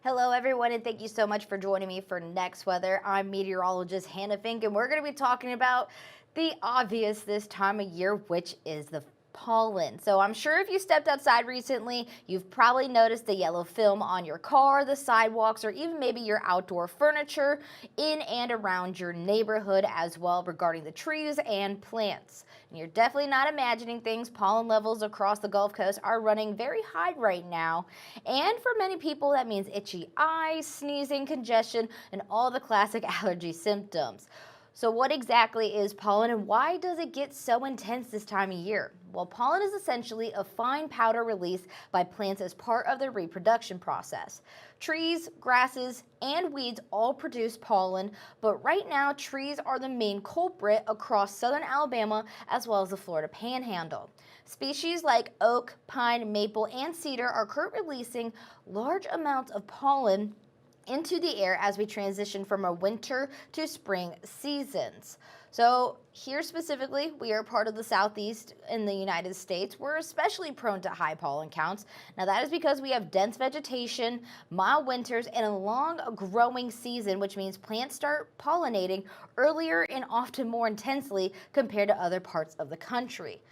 Hello everyone, and thank you so much for joining me for Next Weather. I'm meteorologist Hannah Fink, and we're going to be talking about the obvious this time of year, which is the pollen. So I'm sure if you stepped outside recently, you've probably noticed the yellow film on your car, the sidewalks, or even maybe your outdoor furniture in and around your neighborhood as well regarding the trees and plants. And you're definitely not imagining things. Pollen levels across the Gulf Coast are running very high right now. And for many people, that means itchy eyes, sneezing, congestion, and all the classic allergy symptoms. So what exactly is pollen and why does it get so intense this time of year? Well, pollen is essentially a fine powder released by plants as part of their reproduction process. Trees, grasses, and weeds all produce pollen, but right now trees are the main culprit across southern Alabama as well as the Florida Panhandle. Species like oak, pine, maple, and cedar are currently releasing large amounts of pollen into the air as we transition from our winter to spring seasons. So here specifically, we are part of the southeast in the United States. We're especially prone to high pollen counts. Now that is because we have dense vegetation, mild winters, and a long growing season, which means plants start pollinating earlier and often more intensely compared to other parts of the country.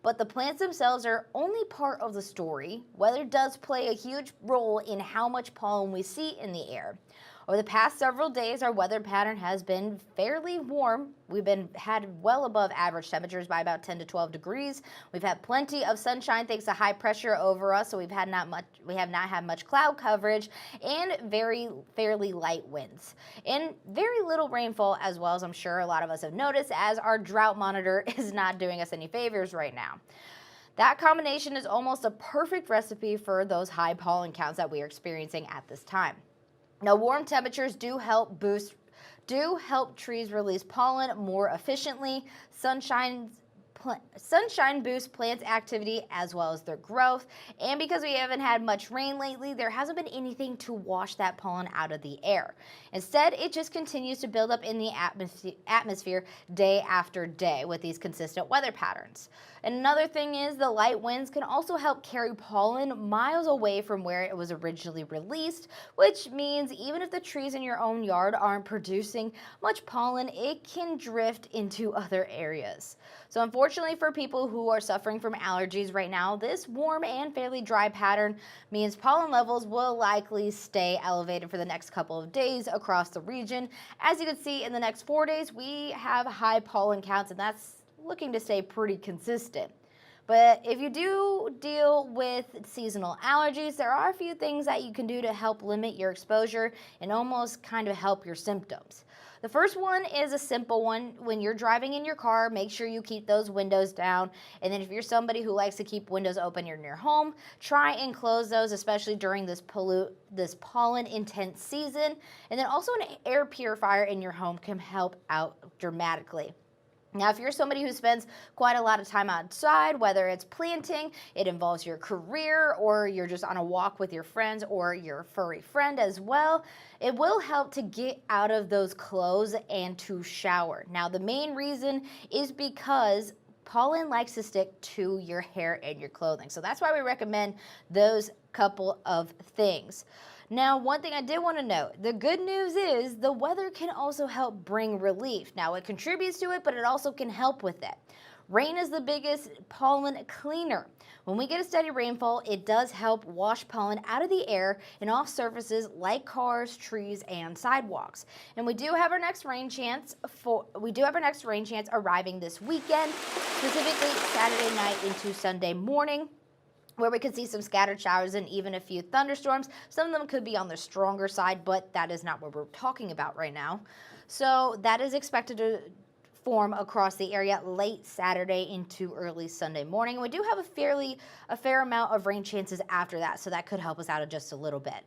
But the plants themselves are only part of the story. Weather does play a huge role in how much pollen we see in the air. Over the past several days, our weather pattern has been fairly warm. We've had well above average temperatures by about 10 to 12 degrees. We've had plenty of sunshine thanks to high pressure over us, so we have not had much cloud coverage and fairly light winds. And very little rainfall as well, as I'm sure a lot of us have noticed, as our drought monitor is not doing us any favors right now. That combination is almost a perfect recipe for those high pollen counts that we are experiencing at this time. Now, warm temperatures do help trees release pollen more efficiently. Sunshine boosts plants' activity as well as their growth. And because we haven't had much rain lately, there hasn't been anything to wash that pollen out of the air. Instead, it just continues to build up in the atmosphere day after day with these consistent weather patterns. And another thing is the light winds can also help carry pollen miles away from where it was originally released, which means even if the trees in your own yard aren't producing much pollen, it can drift into other areas. So unfortunately for people who are suffering from allergies right now, this warm and fairly dry pattern means pollen levels will likely stay elevated for the next couple of days across the region. As you can see, in the next 4 days, we have high pollen counts, and that's looking to stay pretty consistent. But if you do deal with seasonal allergies, there are a few things that you can do to help limit your exposure and almost kind of help your symptoms. The first one is a simple one. When you're driving in your car, make sure you keep those windows down. And then if you're somebody who likes to keep windows open in your home, try and close those, especially during this pollen intense season. And then also an air purifier in your home can help out dramatically. Now, if you're somebody who spends quite a lot of time outside, whether it's planting, it involves your career, or you're just on a walk with your friends or your furry friend as well, it will help to get out of those clothes and to shower. Now, the main reason is because pollen likes to stick to your hair and your clothing. So that's why we recommend those couple of things. Now, one thing I did want to note, the good news is the weather can also help bring relief. Now, it contributes to it, but it also can help with it. Rain is the biggest pollen cleaner. When we get a steady rainfall, it does help wash pollen out of the air and off surfaces like cars, trees, and sidewalks. And we do have our next rain chance arriving this weekend, specifically Saturday night into Sunday morning, where we could see some scattered showers and even a few thunderstorms. Some of them could be on the stronger side, but that is not what we're talking about right now. So that is expected to form across the area late Saturday into early Sunday morning. We do have a fair amount of rain chances after that, so that could help us out just a little bit.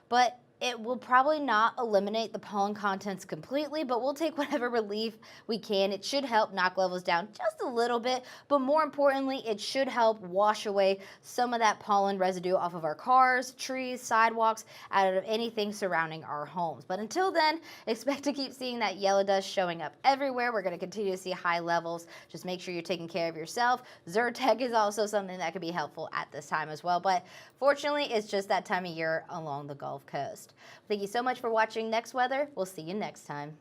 But it will probably not eliminate the pollen contents completely, but we'll take whatever relief we can. It should help knock levels down just a little bit, but more importantly, it should help wash away some of that pollen residue off of our cars, trees, sidewalks, out of anything surrounding our homes. But until then, expect to keep seeing that yellow dust showing up everywhere. We're going to continue to see high levels. Just make sure you're taking care of yourself. Zyrtec is also something that could be helpful at this time as well, but fortunately, it's just that time of year along the Gulf Coast. Thank you so much for watching Next Weather. We'll see you next time.